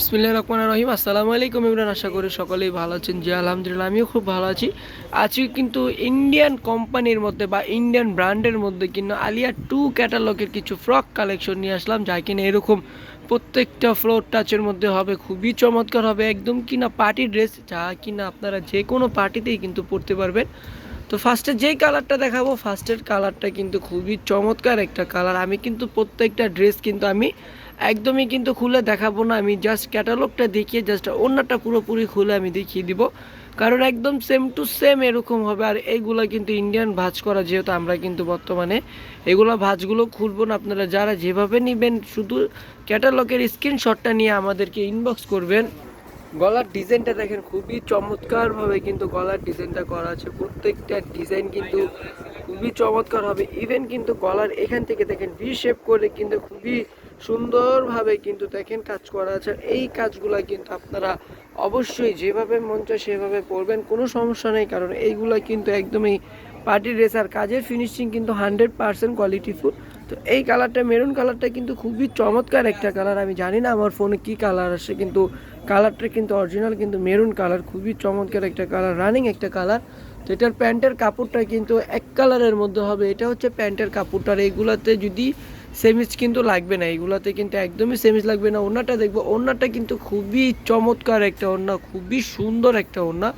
বিসমিল্লাহির রহমানির রহিম। আসসালামু আলাইকুম ইমরান, আশা করি সকলেই ভালো আছেন। জি আলহামদুলিল্লাহ, আমিও খুব ভালো আছি। আজকে কিন্তু ইন্ডিয়ান কোম্পানির মধ্যে বা ইন্ডিয়ান ব্র্যান্ডের মধ্যে কিন্তু আলিয়া 2 ক্যাটালগের কিছু ফ্রক কালেকশন নিয়ে আসলাম, যা কিনা এরকম প্রত্যেকটা ফ্লোর টাচের মধ্যে হবে, খুবই চমৎকার হবে, একদম কিনা পার্টি ড্রেস, যা কিনা আপনারা যে কোনো পার্টিতেই কিন্তু পরতে পারবেন। তো ফার্স্টে যেই কালারটা দেখাবো, ফার্স্টের কালারটা কিন্তু খুবই চমৎকার একটা কালার। আমি কিন্তু প্রত্যেকটা ড্রেস কিন্তু আমি একদমই কিন্তু খুলে দেখাবো না, আমি জাস্ট ক্যাটালগটা দেখিয়ে জাস্ট অন্যটা পুরোপুরি খুলে আমি দেখিয়ে দিব, কারণ একদম সেম টু সেম এরকম হবে। আর এইগুলো কিন্তু ইন্ডিয়ান ভাঁজ করা, যেহেতু আমরা কিন্তু বর্তমানে এগুলো ভাঁজগুলো খুলবো না। আপনারা যারা যেভাবে নেবেন শুধু ক্যাটালগের স্ক্রিনশটটা নিয়ে আমাদেরকে ইনবক্স করবেন। গলার ডিজাইনটা দেখেন, খুবই চমৎকারভাবে কিন্তু গলার ডিজাইনটা করা আছে। প্রত্যেকটা ডিজাইন কিন্তু খুবই চমৎকার হবে। ইভেন কিন্তু গলার এখান থেকে দেখেন ভি শেপ করে কিন্তু খুবই সুন্দরভাবে কিন্তু দেখেন কাজ করা আছে। এই কাজগুলা কিন্তু আপনারা অবশ্যই যেভাবে মন চায় সেভাবে পরবেন, কোনো সমস্যা নেই, কারণ এইগুলা কিন্তু একদমই পার্টি ড্রেস। আর কাজের ফিনিশিং কিন্তু 100% কোয়ালিটিফুল। তো এই কালারটা, মেরুন কালারটা কিন্তু খুবই চমৎকার একটা কালার। আমি জানি না আমার ফোনে কি কালার আসে, কিন্তু কালারটা কিন্তু অরিজিনাল কিন্তু মেরুন কালার, খুবই চমৎকার একটা কালার, রানিং একটা কালার। তো এটার প্যান্টের কাপড়টা কিন্তু এক কালারের মধ্যে হবে। এটা হচ্ছে প্যান্টের কাপড়টার, এইগুলাতে যদি সেমিজ কিন্তু লাগবে না, এইগুলাতে কিন্তু একদমই সেমিজ লাগবে না। ওড়নাটা দেখবো, ওড়নাটা কিন্তু খুবই চমৎকার একটা ওড়না, খুবই সুন্দর একটা ওড়না।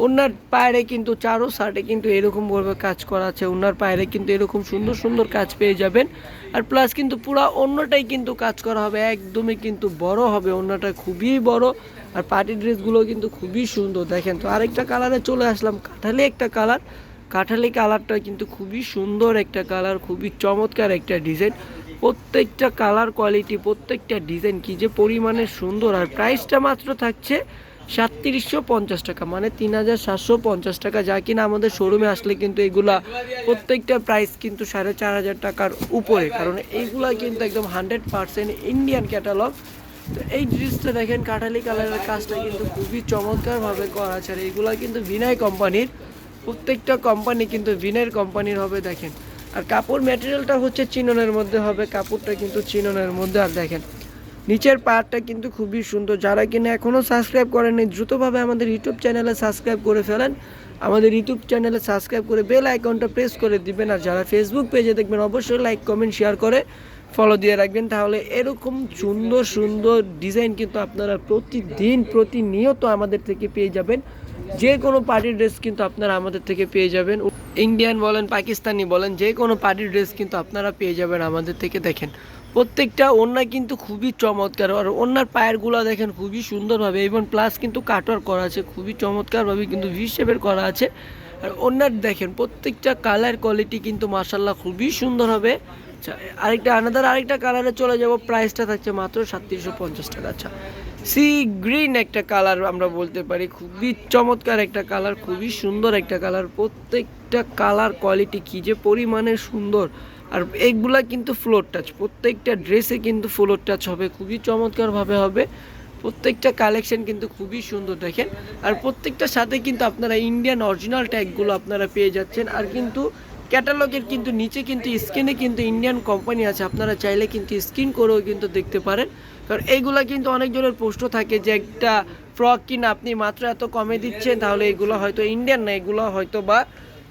ওনার পায়ে কিন্তু চারো সাইডে কিন্তু এরকম ভাবে কাজ করা আছে। ওনার পায়ে কিন্তু এরকম সুন্দর সুন্দর কাজ পেয়ে যাবেন। আর প্লাস কিন্তু পুরা অন্যটাই কিন্তু কাজ করা হবে, একদমই কিন্তু বড় হবে, অন্যটা খুবই বড়। আর পার্টি ড্রেসগুলো কিন্তু খুবই সুন্দর। দেখেন, তো আরেকটা কালারে চলে আসলাম, কাঠালি একটা কালার। কাঠালি কালারটা কিন্তু খুবই সুন্দর একটা কালার, খুবই চমৎকার একটা ডিজাইন। প্রত্যেকটা কালার কোয়ালিটি, প্রত্যেকটা ডিজাইন কি যে পরিমাণে সুন্দর। আর প্রাইসটা মাত্র থাকছে 3750 টাকা, মানে 3750 টাকা, যা কিনা আমাদের শোরুমে আসলে কিন্তু এগুলা প্রত্যেকটা প্রাইস কিন্তু 4500 টাকার উপরে, কারণ এইগুলা কিন্তু একদম 100% ইন্ডিয়ান ক্যাটালগ। তো এই ড্রেসটা দেখেন, কাঠালি কালারের কাজটা কিন্তু খুবই চমৎকারভাবে করা আছে। আর এইগুলা কিন্তু ভিনাই কোম্পানির, প্রত্যেকটা কোম্পানি কিন্তু ভিনের কোম্পানির হবে। দেখেন, আর কাপড় ম্যাটেরিয়ালটা হচ্ছে চিননের মধ্যে হবে, কাপড়টা কিন্তু চিননের মধ্যে। আর দেখেন নিচের পার্টটা কিন্তু খুবই সুন্দর। যারা কিনা এখনও সাবস্ক্রাইব করেননি, দ্রুতভাবে আমাদের ইউটিউব চ্যানেলে সাবস্ক্রাইব করে ফেলেন। আমাদের ইউটিউব চ্যানেলে সাবস্ক্রাইব করে বেল আইকনটা প্রেস করে দিবেন। আর যারা ফেসবুক পেজে দেখবেন, অবশ্যই লাইক কমেন্ট শেয়ার করে ফলো দিয়ে রাখবেন, তাহলে এরকম সুন্দর সুন্দর ডিজাইন কিন্তু আপনারা প্রতিদিন প্রতিনিয়ত আমাদের থেকে পেয়ে যাবেন। যে কোনো পার্টির ড্রেস কিন্তু আপনারা আমাদের থেকে পেয়ে যাবেন। ইন্ডিয়ান বলেন, পাকিস্তানি বলেন, যে কোনো পার্টির ড্রেস কিন্তু আপনারা পেয়ে যাবেন আমাদের থেকে। দেখেন প্রত্যেকটা ওড়না কিন্তু খুবই চমৎকার। আর ওড়নার পায়েরগুলো দেখেন খুবই সুন্দরভাবে, এবং প্লাস কিন্তু কাটওয়ার্ক করা আছে, খুবই চমৎকারভাবে কিন্তু ভি শেপের করা আছে। আর ওড়নার দেখেন প্রত্যেকটা কালার কোয়ালিটি কিন্তু মাশাআল্লাহ খুবই সুন্দর হবে। আচ্ছা, আরেকটা কালারে চলে যাব। প্রাইসটা থাকছে মাত্র 3750 টাকা। আচ্ছা, সি গ্রিন একটা কালার আমরা বলতে পারি, খুবই চমৎকার একটা কালার, খুবই সুন্দর একটা কালার। প্রত্যেকটা কালার কোয়ালিটি কি যে পরিমাণে সুন্দর। আর এইগুলা কিন্তু ফ্লোর টাচ, প্রত্যেকটা ড্রেসে কিন্তু ফ্লোর টাচ হবে, খুবই চমৎকারভাবে হবে। প্রত্যেকটা কালেকশন কিন্তু খুবই সুন্দর দেখেন। আর প্রত্যেকটার সাথে কিন্তু আপনারা ইন্ডিয়ান অরিজিনাল ট্যাগগুলো আপনারা পেয়ে যাচ্ছেন। আর কিন্তু ক্যাটালগের কিন্তু নিচে কিন্তু স্ক্রিনে কিন্তু ইন্ডিয়ান কোম্পানি আছে, আপনারা চাইলে কিন্তু স্ক্রিন করেও কিন্তু দেখতে পারেন। কারণ এইগুলা কিন্তু অনেকজনের প্রশ্ন থাকে যে একটা ফ্রক কিনা আপনি মাত্র এত কমে দিচ্ছেন, তাহলে এগুলো হয়তো ইন্ডিয়ান না, এগুলো হয়তো বা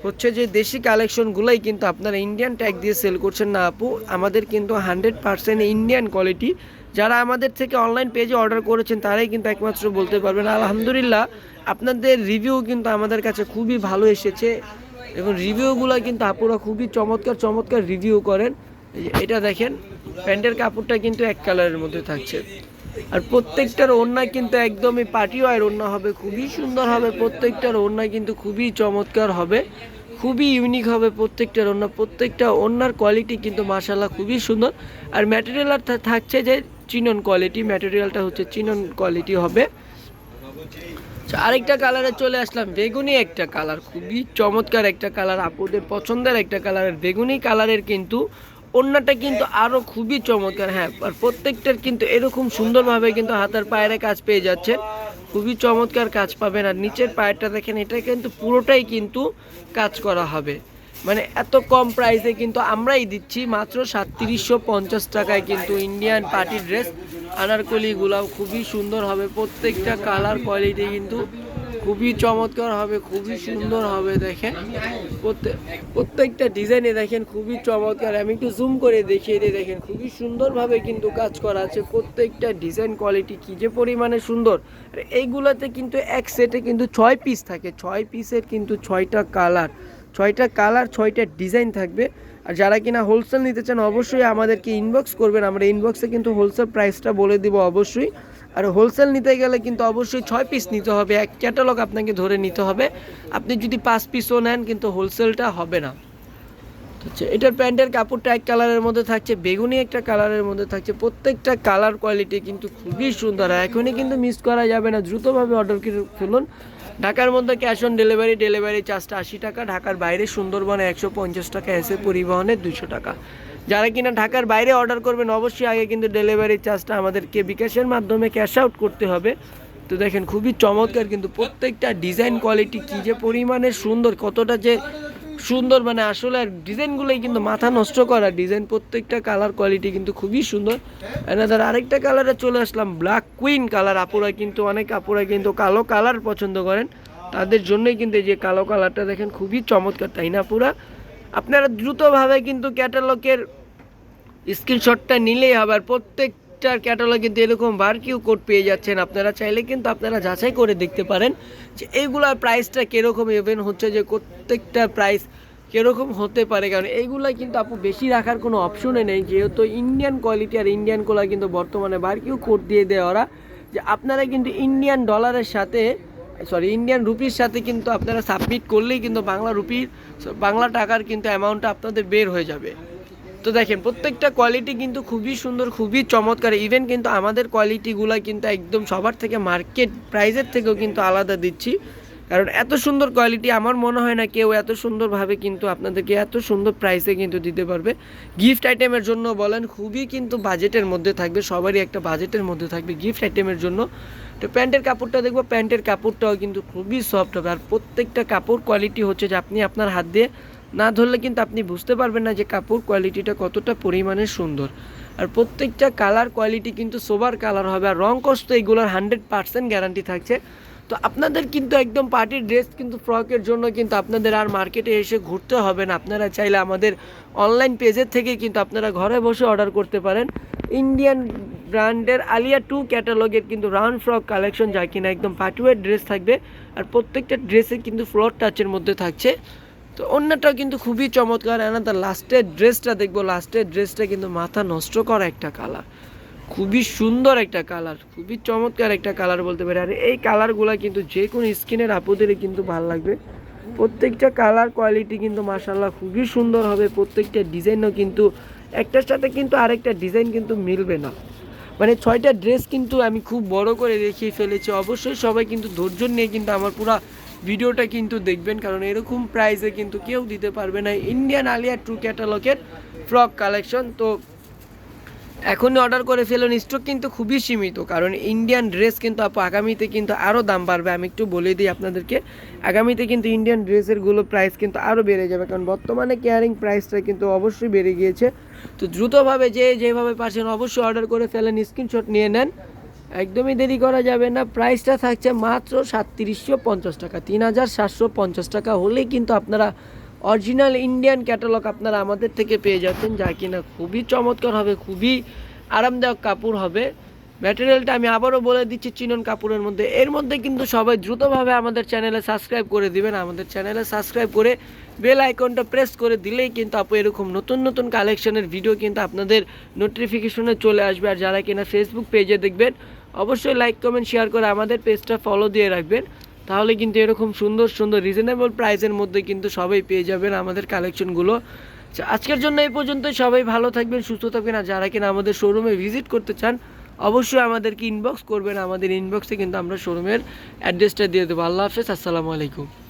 হচ্ছে যে দেশি কালেকশনগুলোই কিন্তু আপনারা ইন্ডিয়ান ট্যাগ দিয়ে সেল করছেন না আপু। আমাদের কিন্তু 100% ইন্ডিয়ান কোয়ালিটি। যারা আমাদের থেকে অনলাইন পেজে অর্ডার করেছেন তারাই কিন্তু একমাত্র বলতে পারবেন। আলহামদুলিল্লাহ, আপনাদের রিভিউ কিন্তু আমাদের কাছে খুবই ভালো এসেছে, এবং রিভিউগুলো কিন্তু আপুরা খুবই চমৎকার চমৎকার রিভিউ করেন। এটা দেখেন, প্যান্টের কাপড়টা কিন্তু এক কালারের মধ্যে থাকছে। আর প্রত্যেকটার ওড়না কিন্তু একদমই পার্টি ওয়্যার ওড়না হবে, খুবই সুন্দর হবে। প্রত্যেকটার ওড়না কিন্তু খুবই চমৎকার হবে, খুবই ইউনিক হবে প্রত্যেকটার ওড়না। প্রত্যেকটা ওড়নার কোয়ালিটি কিন্তু মাশাআল্লাহ খুবই সুন্দর। আর ম্যাটেরিয়াল থাকছে যে চিনন কোয়ালিটি, ম্যাটেরিয়ালটা হচ্ছে চিনন কোয়ালিটি হবে। আরেকটা কালারে চলে আসলাম, বেগুনি একটা কালার, খুবই চমৎকার একটা কালার, আপুদের পছন্দের একটা কালার। বেগুনি কালারের কিন্তু ওড়নাটা কিন্তু আরও খুবই চমৎকার। হ্যাঁ, আর প্রত্যেকটার কিন্তু এরকম সুন্দরভাবে কিন্তু হাতের পায়ের কাজ পেয়ে যাচ্ছেন, খুবই চমৎকার কাজ পাবেন। আর নিচের পায়েরটা দেখেন, এটা কিন্তু পুরোটাই কিন্তু কাজ করা হবে। মানে এত কম প্রাইসে কিন্তু আমরাই দিচ্ছি মাত্র 3750 টাকায় কিন্তু ইন্ডিয়ান পার্টি ড্রেস। আনারকলিগুলো খুবই সুন্দর হবে, প্রত্যেকটা কালার কোয়ালিটি কিন্তু খুবই চমৎকার হবে, খুবই সুন্দর হবে। দেখেন প্রত্যেকটা ডিজাইনে দেখেন খুবই চমৎকার। আমি একটু জুম করে দেখিয়ে দিই, দেখেন খুবই সুন্দরভাবে কিন্তু কাজ করা আছে। প্রত্যেকটা ডিজাইন কোয়ালিটি কী যে পরিমাণে সুন্দর। আর এইগুলোতে কিন্তু এক সেটে কিন্তু 6 পিস থাকে, 6 পিসের কিন্তু 6টা কালার, 6টা ডিজাইন থাকবে। আর যারা কিনা হোলসেল নিতে চান অবশ্যই আমাদেরকে ইনবক্স করবেন, আমরা ইনবক্সে কিন্তু হোলসেল প্রাইসটা বলে দিব অবশ্যই। আর হোলসেল নিতে গেলে কিন্তু অবশ্যই 6 পিস নিতে হবে, এক ক্যাটালগ আপনাকে ধরে নিতে হবে। আপনি যদি 5 পিসও নেন কিন্তু হোলসেলটা হবে না। আচ্ছা, এটার প্যান্টের কাপড়টা এক কালারের মধ্যে থাকছে, বেগুনি একটা কালারের মধ্যে থাকছে। প্রত্যেকটা কালার কোয়ালিটি কিন্তু খুবই সুন্দর। এখনই কিন্তু মিস করা যাবে না, দ্রুতভাবে অর্ডার করে ফেলুন। ঢাকার মধ্যে ক্যাশ অন ডেলিভারি চার্জটা 80 টাকা, ঢাকার বাইরে সুন্দরবনে 150 টাকা, এসে পরিবহনে 200 টাকা। যারা কিনা ঢাকার বাইরে অর্ডার করবেন অবশ্যই আগে কিন্তু ডেলিভারি চার্জটা আমাদেরকে বিকাশের মাধ্যমে ক্যাশ আউট করতে হবে। তো দেখেন খুবই চমৎকার কিন্তু প্রত্যেকটা ডিজাইন কোয়ালিটি কী যে পরিমাণে সুন্দর, কতটা যে সুন্দর, মানে আসলে আর ডিজাইনগুলোই কিন্তু মাথা নষ্ট করা ডিজাইন। প্রত্যেকটা কালার কোয়ালিটি কিন্তু খুবই সুন্দর। এনাদের আরেকটা কালারে চলে আসলাম, ব্ল্যাক কুইন কালার। আপুরা কিন্তু অনেক আপুরা কিন্তু কালো কালার পছন্দ করেন, তাদের জন্যই কিন্তু এই যে কালো কালারটা দেখেন খুবই চমৎকার, তাই না আপুরা? আপনারা দ্রুতভাবে কিন্তু ক্যাটালগের স্ক্রিনশটটা নিলেই হবে। আর প্রত্যেকটার ক্যাটালগে কিন্তু এরকম বারকিউ কোড পেয়ে যাচ্ছেন, আপনারা চাইলে কিন্তু আপনারা যাচাই করে দেখতে পারেন যে এইগুলার প্রাইসটা কীরকম, ইভেন হচ্ছে যে প্রত্যেকটা প্রাইস কীরকম হতে পারে। কারণ এইগুলা কিন্তু আপু বেশি রাখার কোনো অপশনে নেই, যেহেতু ইন্ডিয়ান কোয়ালিটি। আর ইন্ডিয়ানগুলো কিন্তু বর্তমানে বারকিউ কোড দিয়ে দেয় ওরা, যে আপনারা কিন্তু ইন্ডিয়ান ডলারের সাথে ইন্ডিয়ান রুপির সাথে কিন্তু আপনারা সাবমিট করলেই কিন্তু বাংলা টাকার কিন্তু অ্যামাউন্টটা আপনাদের বের হয়ে যাবে। তো দেখেন প্রত্যেকটা কোয়ালিটি কিন্তু খুবই সুন্দর, খুবই চমৎকার। ইভেন কিন্তু আমাদের কোয়ালিটিগুলো কিন্তু একদম সবার থেকে মার্কেট প্রাইসের থেকেও কিন্তু আলাদা দিচ্ছি, কারণ এত সুন্দর কোয়ালিটি আমার মনে হয় না কেউ এত সুন্দরভাবে কিন্তু আপনাদেরকে এত সুন্দর প্রাইসে কিন্তু দিতে পারবে। গিফট আইটেমের জন্য বলেন, খুবই কিন্তু বাজেটের মধ্যে থাকবে, সবারই একটা বাজেটের মধ্যে থাকবে গিফট আইটেমের জন্য। তো প্যান্টের কাপড়টা দেখবো, প্যান্টের কাপড়টাও কিন্তু খুবই সফট হবে। আর প্রত্যেকটা কাপড় কোয়ালিটি হচ্ছে যে আপনি আপনার হাত দিয়ে না ধরলে কিন্তু আপনি বুঝতে পারবেন না যে কাপড় কোয়ালিটিটা কতটা পরিমাণে সুন্দর। আর প্রত্যেকটা কালার কোয়ালিটি কিন্তু সোবার কালার হবে। আর রং কষ্ট এইগুলোর 100% গ্যারান্টি থাকছে। তো আপনাদের কিন্তু একদম পার্টির ড্রেস কিন্তু ফ্রকের জন্য কিন্তু আপনাদের আর মার্কেটে এসে ঘুরতে হবে না। আপনারা চাইলে আমাদের অনলাইন পেজের থেকে কিন্তু আপনারা ঘরে বসে অর্ডার করতে পারেন। ইন্ডিয়ান ব্র্যান্ডের আলিয়া 2 ক্যাটালগের কিন্তু রাউন্ড ফ্রক কালেকশন, যা কিনা একদম পার্টিওয়ার ড্রেস থাকবে। আর প্রত্যেকটা ড্রেসে কিন্তু ফ্লোর টাচের মধ্যে থাকছে। তো অন্যটাও কিন্তু খুবই চমৎকার। তার লাস্টের ড্রেসটা দেখবো, লাস্টের ড্রেসটা কিন্তু মাথা নষ্ট করা একটা কালার, খুবই সুন্দর একটা কালার, খুবই চমৎকার একটা কালার বলতে পারি। আর এই কালারগুলো কিন্তু যে কোনো স্কিনের আপুদেরই কিন্তু ভালো লাগবে। প্রত্যেকটা কালার কোয়ালিটি কিন্তু মাশাআল্লাহ খুবই সুন্দর হবে। প্রত্যেকটা ডিজাইনও কিন্তু একটার সাথে কিন্তু আরেকটা ডিজাইন কিন্তু মিলবে না। মানে 6টা ড্রেস কিন্তু আমি খুব বড় করে দেখিয়ে ফেলেছি। অবশ্যই সবাই কিন্তু ধৈর্য নিয়ে কিন্তু আমার পুরো ভিডিওটা কিন্তু দেখবেন, কারণ এরকম প্রাইসে কিন্তু কেউ দিতে পারবে না ইন্ডিয়ান আলিয়া 2 ক্যাটালগের ফ্রক কালেকশন। তো এখনই অর্ডার করে ফেলুন, স্টক কিন্তু খুবই সীমিত, কারণ ইন্ডিয়ান ড্রেস কিন্তু আপু আগামীতে কিন্তু আরও দাম বাড়বে। আমি একটু বলে দিই আপনাদেরকে, আগামীতে কিন্তু ইন্ডিয়ান ড্রেসেরগুলো প্রাইস কিন্তু আরও বেড়ে যাবে, কারণ বর্তমানে কেয়ারিং প্রাইসটা কিন্তু অবশ্যই বেড়ে গিয়েছে। তো দ্রুতভাবে যেভাবে পারছেন অবশ্যই অর্ডার করে ফেলেন, স্ক্রিনশট নিয়ে নেন, একদমই দেরি করা যাবে না। প্রাইসটা থাকছে মাত্র 3750 টাকা, 3750 টাকা হলেই কিন্তু আপনারা অরিজিনাল ইন্ডিয়ান ক্যাটালগ আপনারা আমাদের থেকে পেয়ে যাচ্ছেন, যা কিনা খুবই চমৎকার হবে, খুবই আরামদায়ক কাপড় হবে। ম্যাটেরিয়ালটা আমি আবারও বলে দিচ্ছি, চিনন কাপড়ের মধ্যে। এর মধ্যে কিন্তু সবাই দ্রুতভাবে আমাদের চ্যানেলে সাবস্ক্রাইব করে দিবেন। আমাদের চ্যানেলে সাবস্ক্রাইব করে বেল আইকনটা প্রেস করে দিলেই কিন্তু আপু এরকম নতুন নতুন কালেকশনের ভিডিও কিন্তু আপনাদের নোটিফিকেশনে চলে আসবে। আর যারা কিনা ফেসবুক পেজে দেখবেন অবশ্যই লাইক কমেন্ট শেয়ার করে আমাদের পেজটা ফলো দিয়ে রাখবেন, তাহলে কিন্তু এরকম সুন্দর সুন্দর রিজনেবল প্রাইসের মধ্যে কিন্তু সবাই পেয়ে যাবেন আমাদের কালেকশনগুলো। আজকের জন্য এই পর্যন্তই। সবাই ভালো থাকবেন, সুস্থ থাকবেন। আর যারা কিনা আমাদের শোরুমে ভিজিট করতে চান অবশ্যই আমাদেরকে ইনবক্স করবেন, আমাদের ইনবক্সে কিন্তু আমরা শোরুমের অ্যাড্রেসটা দিয়ে দেবো। আল্লাহ হাফেজ, আসসালামু আলাইকুম।